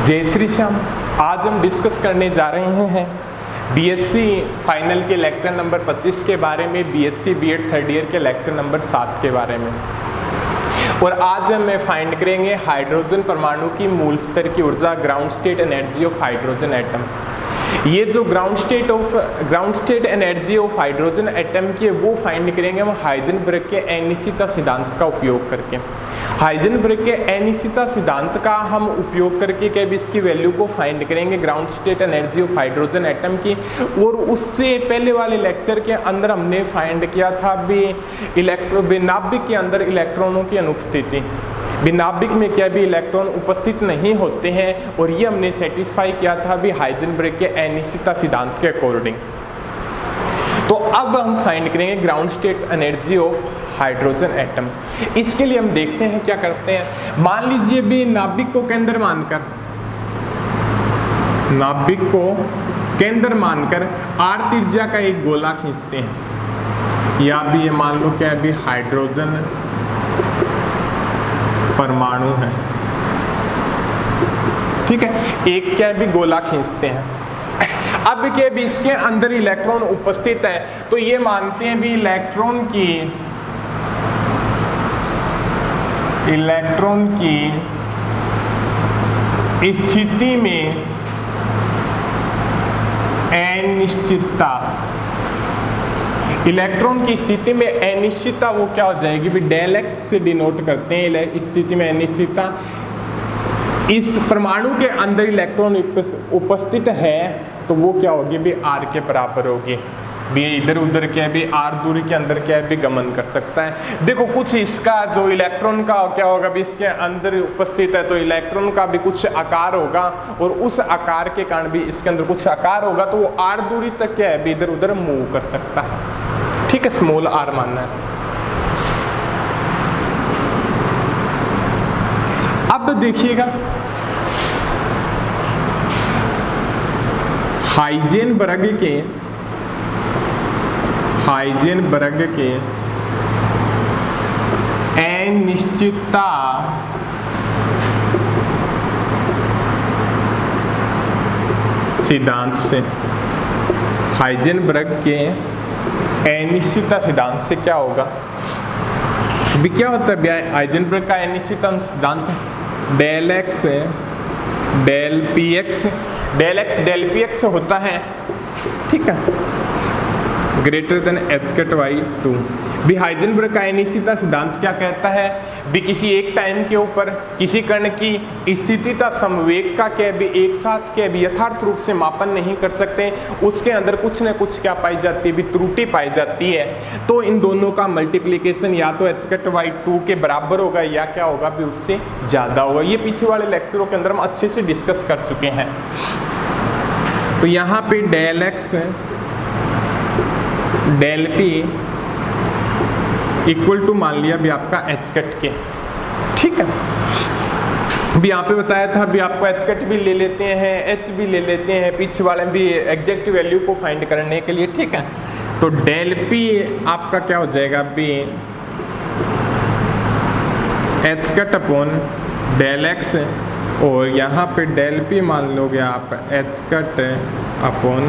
जय श्री श्याम। आज हम डिस्कस करने जा रहे हैं बीएससी फाइनल के लेक्चर नंबर 25 के बारे में, बीएससी बीएड थर्ड ईयर के लेक्चर नंबर 7 के बारे में। और आज हम फाइंड करेंगे हाइड्रोजन परमाणु की मूल स्तर की ऊर्जा, ground state energy of hydrogen atom. ये जो ground state energy of hydrogen atom की है वो फाइंड करेंगे हम हाइजेनबर्ग के अनिश्चितता सिद्धांत का उपयोग करके। हाइजेनबर्ग के अनिश्चितता सिद्धांत का हम उपयोग करके क्या इसकी वैल्यू को फाइंड करेंगे, ground state energy of hydrogen atom की। और उससे पहले वाले लेक्चर के अंदर हमने फाइंड किया था नाभिक के अंदर इलेक्ट्रॉनों की अनुपस्थिति। नाभिक में क्या भी इलेक्ट्रॉन उपस्थित नहीं होते हैं, और ये हमने सेटिस्फाई किया था भी हाइजेनबर्ग के अनिश्चितता सिद्धांत के अकॉर्डिंग। तो अब हम फाइंड करेंगे ground state energy of hydrogen atom. इसके लिए हम देखते हैं क्या करते हैं। मान लीजिए भी नाभिक को केंद्र मानकर आर त्रिज्या का एक गोला खींचते हैं, या भी ये मान लो क्या भी हाइड्रोजन परमाणु है, ठीक है। एक क्या भी गोला खींचते हैं। अब क्या भी इसके अंदर इलेक्ट्रॉन उपस्थित है, तो ये मानते हैं भी इलेक्ट्रॉन की स्थिति में अनिश्चितता, इलेक्ट्रॉन की स्थिति में अनिश्चितता वो क्या हो जाएगी भी डेल एक्स से डिनोट करते हैं स्थिति में अनिश्चितता। इस परमाणु के अंदर इलेक्ट्रॉन उपस्थित है तो वो क्या होगी भी आर के बराबर होगी भी, इधर उधर क्या भी आर दूरी के अंदर क्या भी गमन कर सकता है। देखो कुछ इसका जो इलेक्ट्रॉन का क्या होगा भी इसके अंदर उपस्थित है, तो इलेक्ट्रॉन का भी कुछ आकार होगा, और उस आकार के कारण भी इसके अंदर कुछ आकार होगा, तो वो आर दूरी तक क्या है भी इधर उधर मूव कर सकता है, ठीक है। स्मॉल आर मानना है। अब देखिएगा हाइजेनबर्ग के अनिश्चितता सिद्धांत से, हाइजेनबर्ग के अनिश्चितता सिद्धांत से क्या होगा भी, क्या होता है हाइजेनबर्ग का अनिश्चितता सिद्धांत, डेल एक्स डेल पी एक्स होता है, ठीक है, greater than H cut by 2। भी हाइजेनबर्ग का अनिश्चितता सिद्धांत क्या कहता है भी, किसी एक टाइम के ऊपर किसी कण की स्थिति का संवेग का क्या भी एक साथ क्या भी यथार्थ रूप से मापन नहीं कर सकते, उसके अंदर कुछ न कुछ क्या पाई जाती है भी त्रुटि पाई जाती है। तो इन दोनों का मल्टीप्लिकेशन या तो एच कट बाई 2 के बराबर होगा या क्या होगा भी उससे ज़्यादा होगा। ये पीछे वाले लेक्चरों के अंदर हम अच्छे से डिस्कस कर चुके हैं। तो यहाँ पे del X del P equal to मान लिया भी आपका एच कट के, ठीक है। भी यहाँ पे बताया था भी आपको एच कट भी ले लेते हैं, एच भी ले लेते हैं, पीछे वाले भी एग्जैक्ट वैल्यू को फाइंड करने के लिए, ठीक है। तो डेल पी आपका क्या हो जाएगा भी H cut upon del X, और यहाँ पे डेल पी मान लोगे आप एच कट अपॉन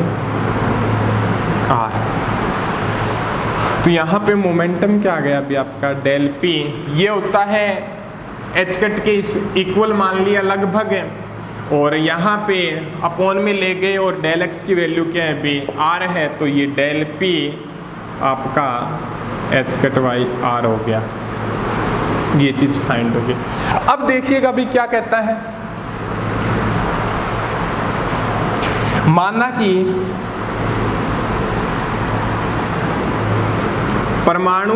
आर। तो यहाँ पे मोमेंटम क्या आ गया अभी आपका डेल पी, ये होता है एच कट के इक्वल मान लिया लगभग, और यहाँ पे अपॉन में ले गए और डेल एक्स की वैल्यू क्या है भी आर है, तो ये डेल पी आपका एच कट बाई आर हो गया। ये चीज़ फाइंड होगी। अब देखिएगा भी क्या कहता है, माना कि परमाणु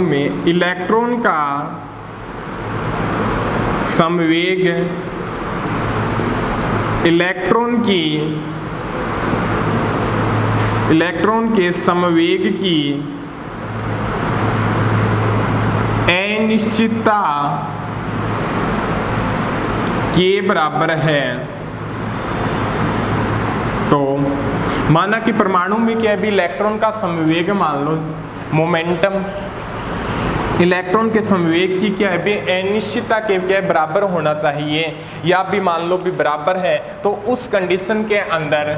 में इलेक्ट्रॉन का संवेग, इलेक्ट्रॉन के संवेग की अनिश्चितता के बराबर है। तो माना कि परमाणु में क्या है भी इलेक्ट्रॉन का संवेग मान लो मोमेंटम इलेक्ट्रॉन के संवेग की क्या है भी अनिश्चितता के क्या है बराबर होना चाहिए, या भी मान लो भी बराबर है, तो उस कंडीशन के अंदर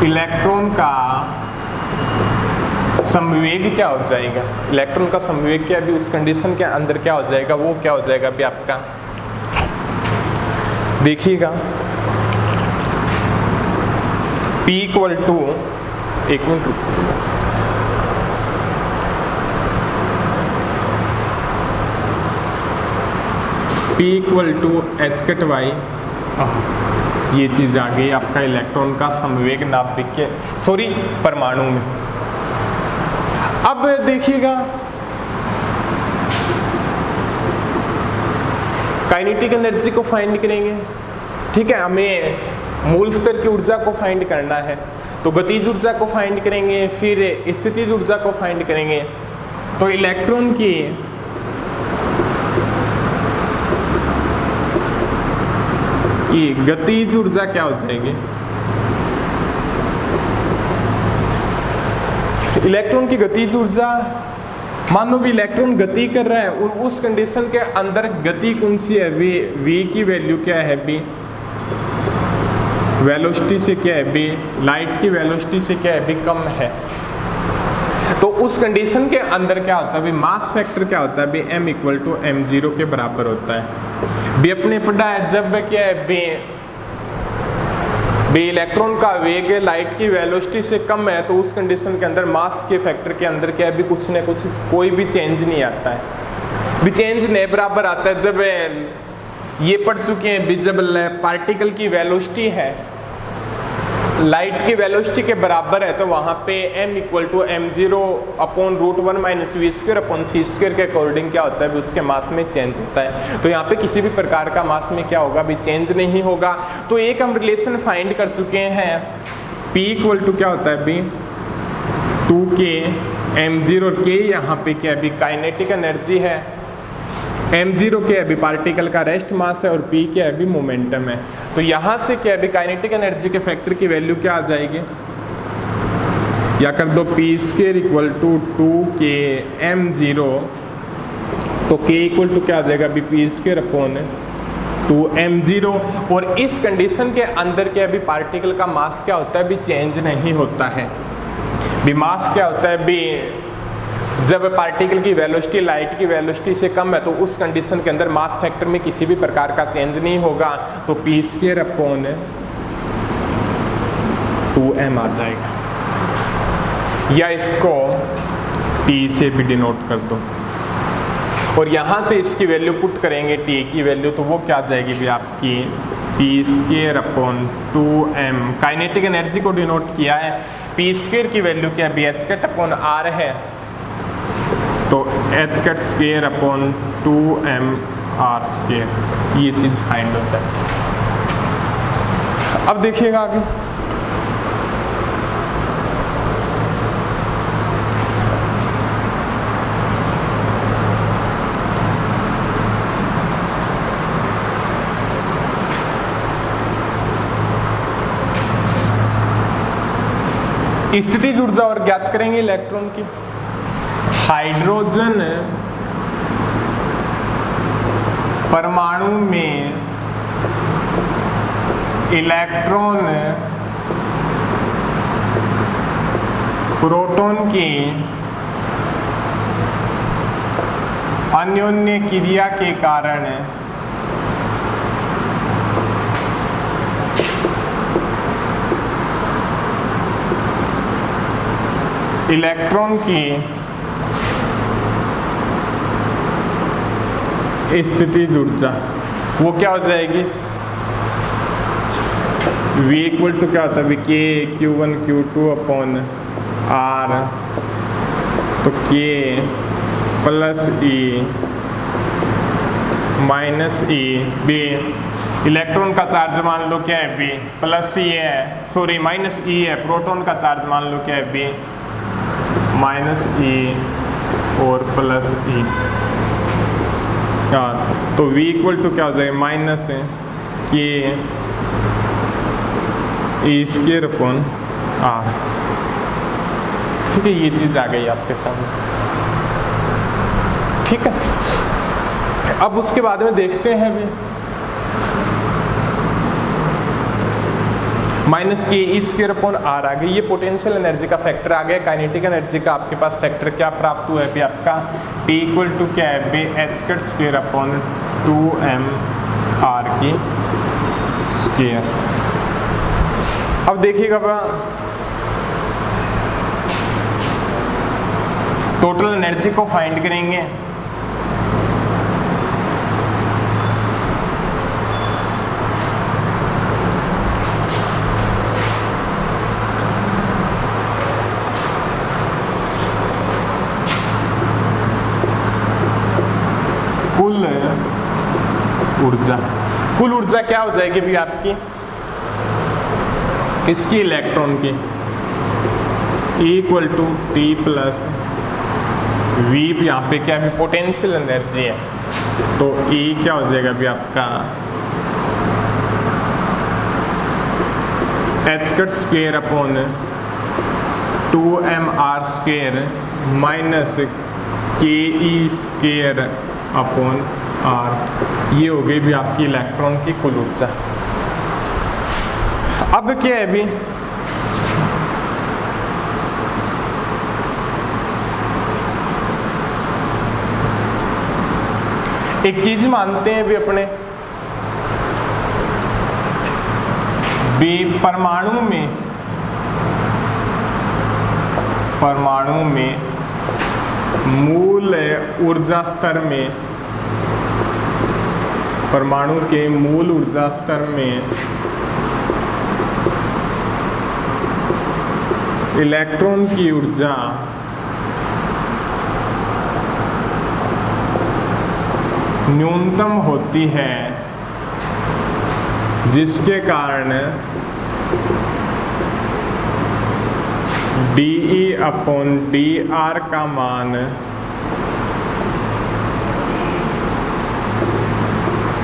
इलेक्ट्रॉन का संवेग क्या हो जाएगा, इलेक्ट्रॉन का संवेग क्या भी उस कंडीशन के अंदर क्या हो जाएगा, वो क्या हो जाएगा भी आपका, देखिएगा P इक्वल टू, एक मिनट रुकिएगा, P equal to H cut Y, ये चीज आ गई आपका इलेक्ट्रॉन का संवेग नाभिक के सॉरी परमाणु में। अब देखिएगा काइनेटिक एनर्जी को फाइंड करेंगे, ठीक है, हमें मूल स्तर की ऊर्जा को फाइंड करना है, तो गतिज ऊर्जा को फाइंड करेंगे, फिर स्थितिज ऊर्जा को फाइंड करेंगे। तो इलेक्ट्रॉन की गतिज ऊर्जा क्या हो जाएगी, इलेक्ट्रॉन की गतिज ऊर्जा, मान लो भी इलेक्ट्रॉन गति कर रहा है और उस कंडीशन के अंदर गति कौन सी है, v की वैल्यू क्या है, b वेलोसिटी से क्या है, b लाइट की वेलोसिटी से क्या है, b कम है। तो उस कंडीशन के अंदर क्या होता है भी मास फैक्टर क्या होता है भी m इक्वल टू m0 के बराबर होता है। बी अपने पढ़ा है जब क्या है बी इलेक्ट्रॉन का वेग लाइट की वेलोसिटी से कम है, तो उस कंडीशन के अंदर मास के फैक्टर के अंदर क्या है भी कुछ न कुछ कोई भी चेंज नहीं आता है, भी चेंज नहीं बराबर आता है। जब ये पढ़ चुके हैं भी जब पार्टिकल की वेलोसिटी है लाइट की वेलोसिटी के बराबर है, तो वहाँ पे m equal to m0 upon √1 minus v square upon c square के अकॉर्डिंग क्या होता है भी उसके मास में चेंज होता है। तो यहाँ पे किसी भी प्रकार का मास में क्या होगा भी चेंज नहीं होगा। तो एक हम रिलेशन फाइंड कर चुके हैं, p इक्वल टू क्या होता है भी 2k m0 और k यहाँ पे क्या है भी काइनेटिक एनर्जी है, m0 क्या है भी पार्टिकल का रेस्ट मास है और p क्या है भी मोमेंटम है। तो यहाँ से क्या है भी काइनेटिक एनर्जी के फैक्टर की वैल्यू क्या आ जाएगी, या कर दो p square equal to 2k m0, तो k इक्वल टू क्या आ जाएगा भी p स्क्वायर अपॉन 2m0। और इस कंडीशन के अंदर क्या है भी पार्टिकल का मास क्या होता है भी चेंज नहीं होता है। भी मास क्या होता है भी जब पार्टिकल की वेलोसिटी लाइट की वेलोसिटी से कम है, तो उस कंडीशन के अंदर मास फैक्टर में किसी भी प्रकार का चेंज नहीं होगा, तो p स्क्वायर अपॉन 2m आ जाएगा, या इसको t से भी डिनोट कर दो। और यहाँ से इसकी वैल्यू पुट करेंगे t की वैल्यू, तो वो क्या आ जाएगी भी आपकी p square upon 2m। Kinetic energy को डिनोट किया है, p स्क्वायर की वैल्यू क्या है भी h कट अपॉन r है, तो h cut square upon 2m r square, ये चीज़ फाइंड हो जाएगी। अब देखिएगा आगे, स्थितिज ऊर्जा और ज्ञात करेंगे इलेक्ट्रॉन की। हाइड्रोजन परमाणु में इलेक्ट्रॉन प्रोटॉन की अन्योन्य क्रिया के कारण इलेक्ट्रॉन की स्थितिज ऊर्जा वो क्या हो जाएगी, v इक्वल टू क्या होता है k q1 q2 upon r, तो k plus e minus e b, electron का चार्ज मान लो क्या है b प्लस e है, सॉरी माइनस e है, प्रोटॉन का चार्ज मान लो क्या है b माइनस e और प्लस e, तो v इक्वल टू क्या हो जाएगा माइनस है k e square upon r। ठीक है, ये चीज़ आ गई आपके सामने। ठीक है, अब उसके बाद में देखते हैं भी minus K E square upon are आ गई। ये पोटेंशियल एनर्जी का फैक्टर आ गया। काइनेटिक एनर्जी का आपके पास फैक्टर क्या प्राप्त हुआ है भी आपका टी इक्वल टू क्या है बे H cut square upon 2m R की स्क्वायर। अब देखिएगा टोटल एनर्जी को फाइंड करेंगे। कुल ऊर्जा क्या हो जाएगी भी आपकी किसकी, इलेक्ट्रॉन की, equal to T plus V. यहाँ पे क्या है पोटेंशियल एनर्जी है, तो ई क्या हो जाएगा भी आपका H cut square upon 2m R square minus K E square upon are. ये हो गई भी आपकी इलेक्ट्रॉन की कुल ऊर्जा। अब क्या है भी एक चीज मानते हैं भी अपने भी परमाणु में मूल ऊर्जा स्तर में, परमाणु के मूल ऊर्जा स्तर में इलेक्ट्रॉन की ऊर्जा न्यूनतम होती है, जिसके कारण dE अपॉन dr का मान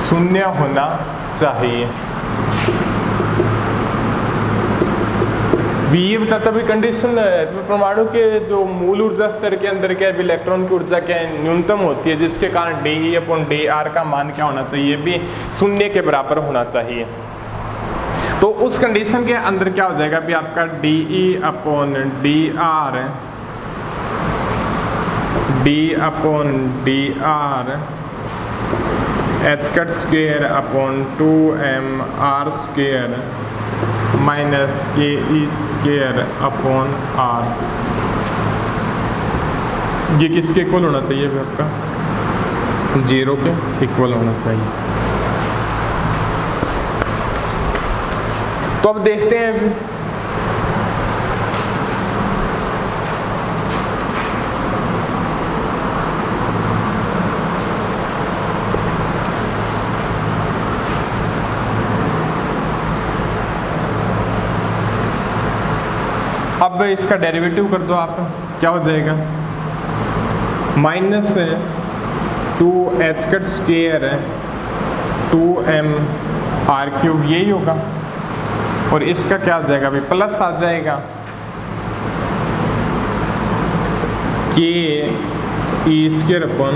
शून्य होना चाहिए। भी ये बताता भी कंडीशन परमाणु के जो मूल ऊर्जा स्तर के अंदर क्या है इलेक्ट्रॉन की ऊर्जा क्या है न्यूनतम होती है, जिसके कारण dE अपॉन dr का मान क्या होना चाहिए भी शून्य के बराबर होना चाहिए। तो उस कंडीशन के अंदर क्या हो जाएगा भी आपका dE upon dr d upon dr H cut square upon 2m R square minus K E square upon are. ये किसके इक्वल होना चाहिए भी आपका 0 के इक्वल होना चाहिए। तो अब देखते हैं अब इसका डेरिवेटिव कर दो आप, क्या हो जाएगा minus 2h cut square 2m R cube, यही होगा। और इसका क्या हो जाएगा भाई प्लस आ जाएगा के E square upon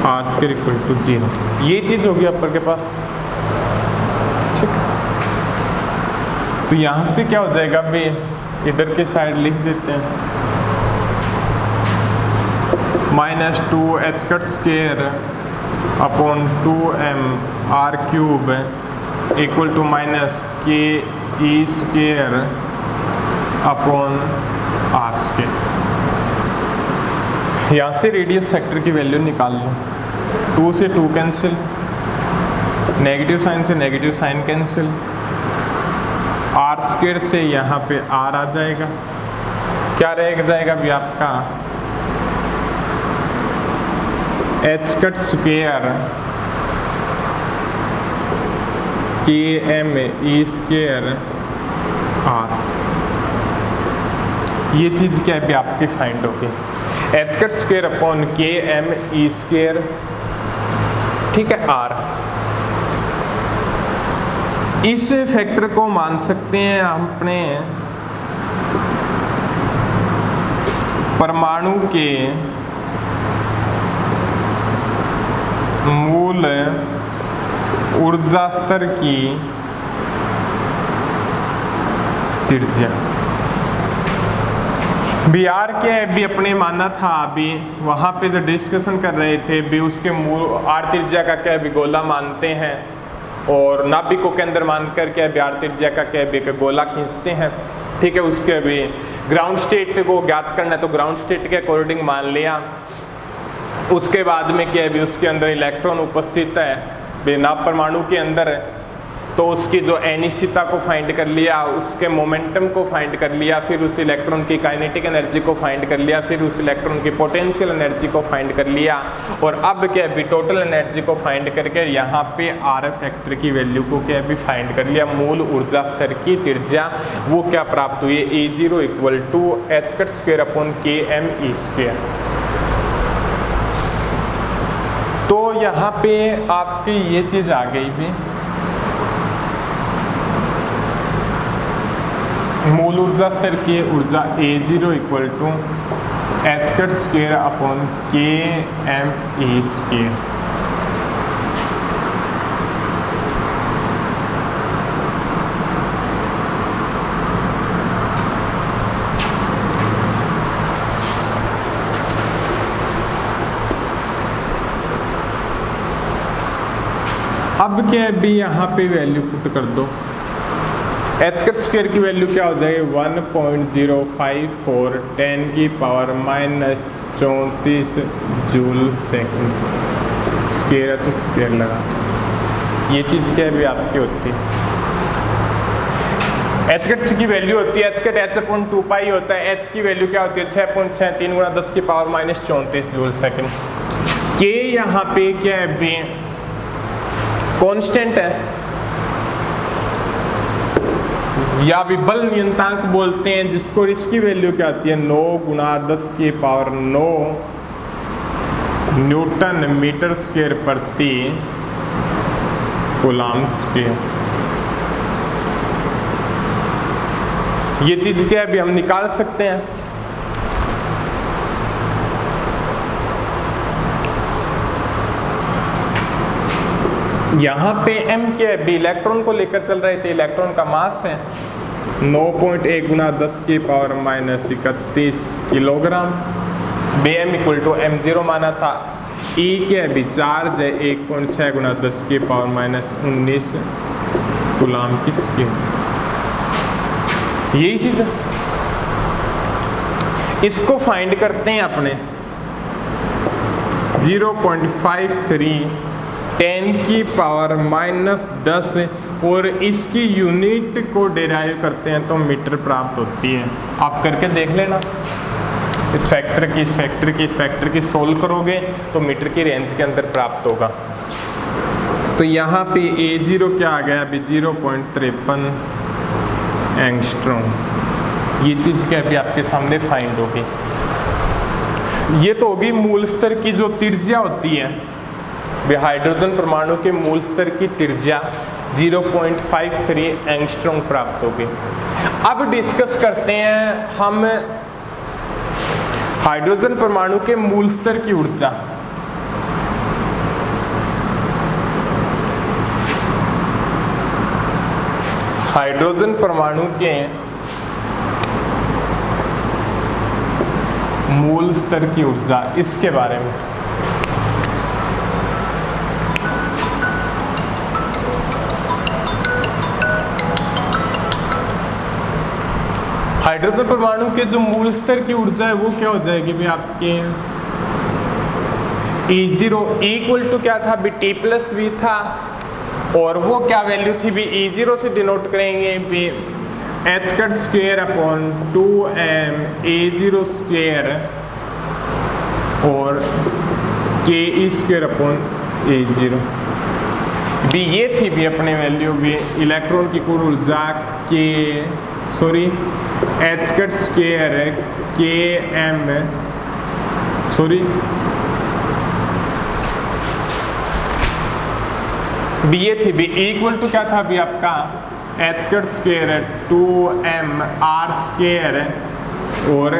R square equal to 0। ये चीज़ होगी आपके के पास, ठीक। तो यहाँ से क्या हो जाएगा भाई इधर के साइड लिख देते हैं minus 2h cut square upon 2m R cube equal to minus K E square upon R square. यहाँ से रेडियस फैक्टर की वैल्यू निकाल लो, 2 से 2 कैंसिल, नेगेटिव साइन से negative sign cancel, R square से यहाँ पे आर आ जाएगा, क्या रह जाएगा भी आपका एच कट स्क्वायर के एम ई स्क्वायर आर। ये चीज़ क्या है आपकी फाइंड होगी एच कट स्क्वायर अपॉन के एम ई स्क्वायर, ठीक है, आर। इस फैक्टर को मान सकते हैं हम अपने परमाणु के मूल ऊर्जा स्तर की त्रिज्या। बी आर के भी अपने माना था, अभी वहाँ पे जो डिस्कशन कर रहे थे भी उसके मूल आर त्रिज्या का क्या भी गोला मानते हैं और नाभिकों के अंदर मानकर क्या भी आर त्रिज्या का क्या भी गोला खींचते हैं। ठीक है, उसके भी ग्राउंड स्टेट को ज्ञात करना है तो ग्राउंड स्टेट के अकॉर्डिंग मान लिया। उसके बाद में क्या है भी उसके अंदर इलेक्ट्रॉन उपस्थित है बेनाप परमाणु के अंदर, तो उसकी जो अनिश्चितता को फाइंड कर लिया, उसके मोमेंटम को फाइंड कर लिया, फिर उस इलेक्ट्रॉन की काइनेटिक एनर्जी को फाइंड कर लिया, फिर उस इलेक्ट्रॉन की पोटेंशियल एनर्जी को फाइंड कर लिया और अब क्या है भी टोटल एनर्जी को फाइंड करके यहाँ पे आर फैक्टर की वैल्यू को क्या है भी फाइंड कर लिया। मूल ऊर्जा स्तर की त्रिज्या वो क्या प्राप्त हुई, A0 equal to h² upon km²। तो यहाँ पे आपकी ये चीज़ आ गई भी, मूल ऊर्जा स्तर की ऊर्जा A0 equal to h² upon km²। अब क्या भी यहाँ पे वैल्यू पुट कर दो, h² की वैल्यू क्या हो जाएगी 1.054 10⁻⁻34 जूल सेकंड स्क्वायर है तो स्क्वायर लगा दो। ये चीज़ क्या है भी आपकी होती है, h² की वैल्यू होती है h/h/2π होता है। h की वैल्यू क्या होती है 6.63 × 10⁻⁻34 जूल सेकंड। k यहाँ पे क्या है भी कांस्टेंट है या भी बल नियंत्रक बोलते हैं, जिसको इसकी वैल्यू क्या आती है 9 × 10⁹ न्यूटन मीटर स्क्वायर प्रति कूलम स्क्वायर। ये चीज क्या है अभी हम निकाल सकते हैं। यहाँ पे m के भी इलेक्ट्रॉन को लेकर चल रहे थे, इलेक्ट्रॉन का मास है 9.1 × 10⁻31 kilogram. Bm equal to m0 माना था। E के भी चार्ज है 1.6 × 10⁻19 कूलम की स्क्वायर। यही चीज है, इसको फाइंड करते हैं अपने 0.53 10⁻⁻10 और इसकी यूनिट को डेराइव करते हैं तो मीटर प्राप्त होती है। आप करके देख लेना, इस फैक्टर की सोल्व करोगे तो मीटर की रेंज के अंदर प्राप्त होगा। तो यहाँ पे A0 क्या आ गया अभी 0.53 एंगस्ट्रॉम। ये चीज़ क्या अभी आपके सामने फाइंड होगी। ये तो होगी मूल स्तर की जो त्रिज्या होती है, हाइड्रोजन परमाणु के मूल स्तर की त्रिज्या 0.53 एंगस्ट्रॉम प्राप्त होगी। अब डिस्कस करते हैं हम हाइड्रोजन परमाणु के मूल स्तर की ऊर्जा। हाइड्रोजन परमाणु के मूल स्तर की ऊर्जा, इसके बारे में हाइड्रोजन परमाणु के जो मूल स्तर की ऊर्जा है वो क्या हो जाएगी भी आपके E0 इक्वल टू क्या था भी T+V था और वो क्या वैल्यू थी भी E0 से डिनोट करेंगे भी h² अपॉन 2m A0² और ke² अपॉन A0 भी ये थी भी अपने वैल्यू भी इलेक्ट्रॉन की कुल ऊर्जा h² km भी ये थी भी इक्वल टू क्या था भी आपका h² 2m r² और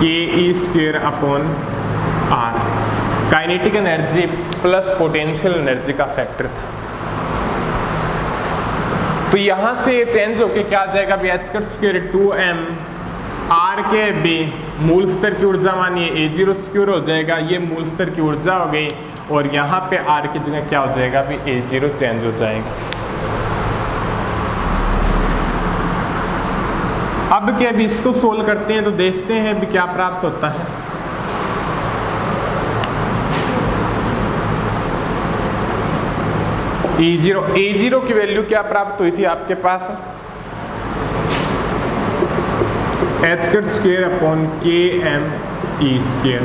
ke² upon r, kinetic energy plus potential energy का फैक्टर था। तो यहां से ये चेंज होके क्या आ जाएगा, h² 2m r के बी मूल स्तर की ऊर्जा मानिए a0² हो जाएगा, ये मूल स्तर की ऊर्जा हो गई, और यहाँ पे r की जगह क्या हो जाएगा, अभी a0 चेंज हो जाएगा। अब क्या अभी इसको सोल्व करते हैं तो देखते हैं अभी क्या प्राप्त होता है। a0 की वैल्यू क्या प्राप्त हुई थी आपके पास, h² अपॉन kme²।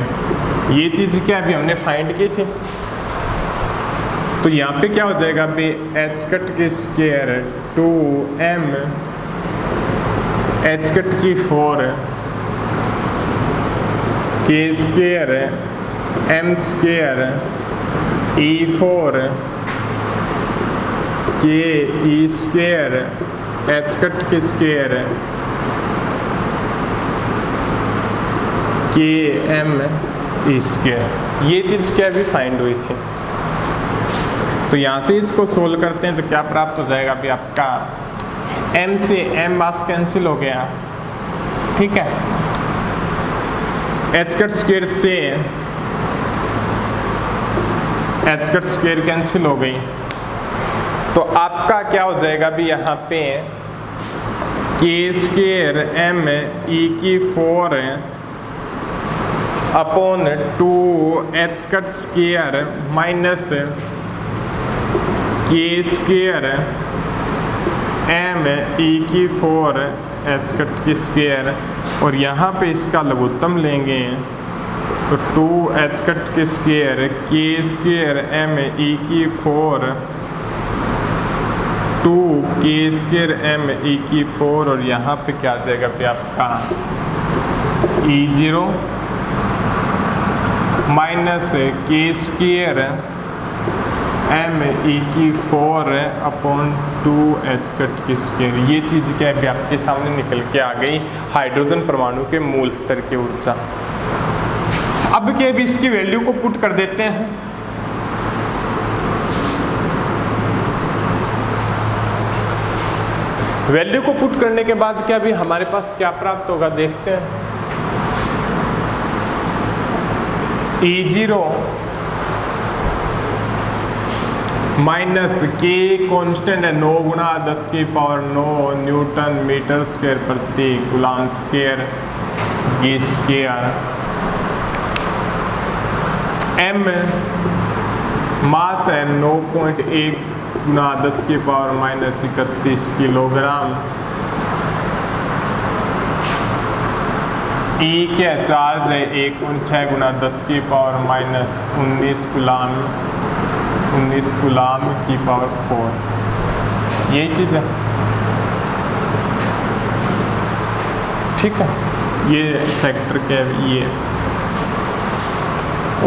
ये चीज क्या अभी हमने फाइंड की थी, तो यहाँ पे क्या हो जाएगा अभी h² 2m h² 4 k² m² e4 ke² h² kme², ये चीज़ क्या भी फाइंड हुई थी। तो यहाँ से इसको सोल्व करते हैं तो क्या प्राप्त हो जाएगा, अभी आपका m से m मास कैंसिल हो गया, ठीक है, h² से h² कैंसिल हो गई, तो आपका क्या हो जाएगा अभी यहाँ पे k² me⁴ upon 2h² minus k² me⁴ h², और यहाँ पे इसका लघुत्तम लेंगे तो 2h² k² me⁴ 2k² me⁴, और यहाँ पे क्या आ जाएगा अभी आपका e0 minus k² me⁴ upon 2h²। ये चीज़ क्या है आपके सामने निकल के आ गई, हाइड्रोजन परमाणु के मूल स्तर की ऊर्जा। अब क्या भी इसकी वैल्यू को पुट कर देते हैं, वैल्यू को पुट करने के बाद क्या भी हमारे पास क्या प्राप्त होगा देखते हैं। e0 माइनस k कांस्टेंट है 9 गुणा 10⁹ न्यूटन मीटर स्क्वायर प्रति कूलम स्क्वायर g², m मास है 9.1 गुणा 10⁻³ किलोग्राम, E क्या चार्ज है 1.6 गुणा 10⁻⁹ कूलम/4, यही चीज़ है, ठीक है, ये फैक्टर क्या है ये,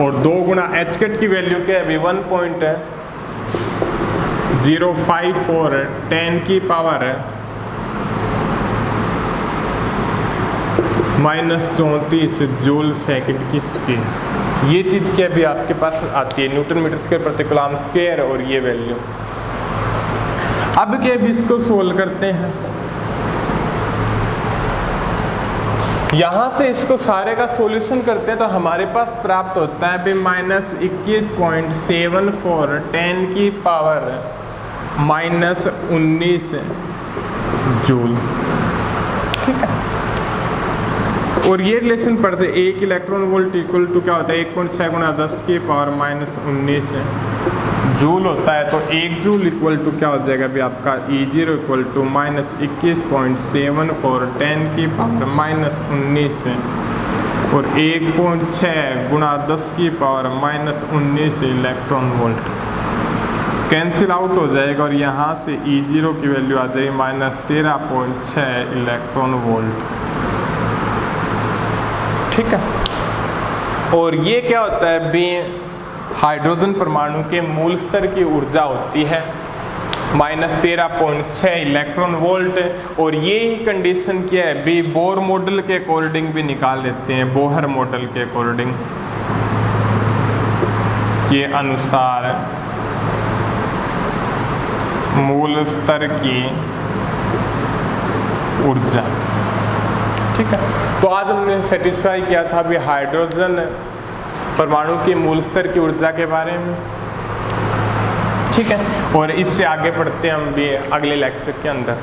और 2 गुणा h² की वैल्यू क्या है अभी 1.054 10⁻⁻34 जूल सेकंड की स्क्वायर, ये चीज़ क्या भी आपके पास आती है न्यूटन मीटर स्क्वायर प्रति कूलम स्क्वायर, और ये वैल्यू। अब क्या भी इसको सोल्व करते हैं, यहाँ से इसको सारे का सॉल्यूशन करते हैं तो हमारे पास प्राप्त होता है अभी -21.74 10⁻⁻19 जूल, ठीक है। और ये रिलेशन पढ़ते 1 इलेक्ट्रॉन वोल्ट इक्वल टू क्या होता है 1.6 गुणा 10⁻⁻19 जूल होता है, तो 1 जूल इक्वल टू क्या हो जाएगा अभी आपका E0 इक्वल टू -21.74 10⁻⁻19 और 1.6 गुणा 10⁻⁻19 इलेक्ट्रॉन वोल्ट कैंसिल आउट हो जाएगा, और यहाँ से E0 की वैल्यू आ जाएगी -13.6 इलेक्ट्रॉन वोल्ट, ठीक है। और ये क्या होता है बी हाइड्रोजन परमाणु के मूल स्तर की ऊर्जा होती है, -13.6 इलेक्ट्रॉन वोल्ट। और ये ही कंडीशन क्या है भी बोर मॉडल के अकॉर्डिंग भी निकाल लेते हैं, बोहर मॉडल के अकॉर्डिंग के अनुसार मूल स्तर की ऊर्जा। ठीक है, तो आज हमने सेटिस्फाई किया था भी हाइड्रोजन परमाणु के मूल स्तर की ऊर्जा के बारे में। ठीक है, और इससे आगे बढ़ते हैं हम भी अगले लेक्चर के अंदर।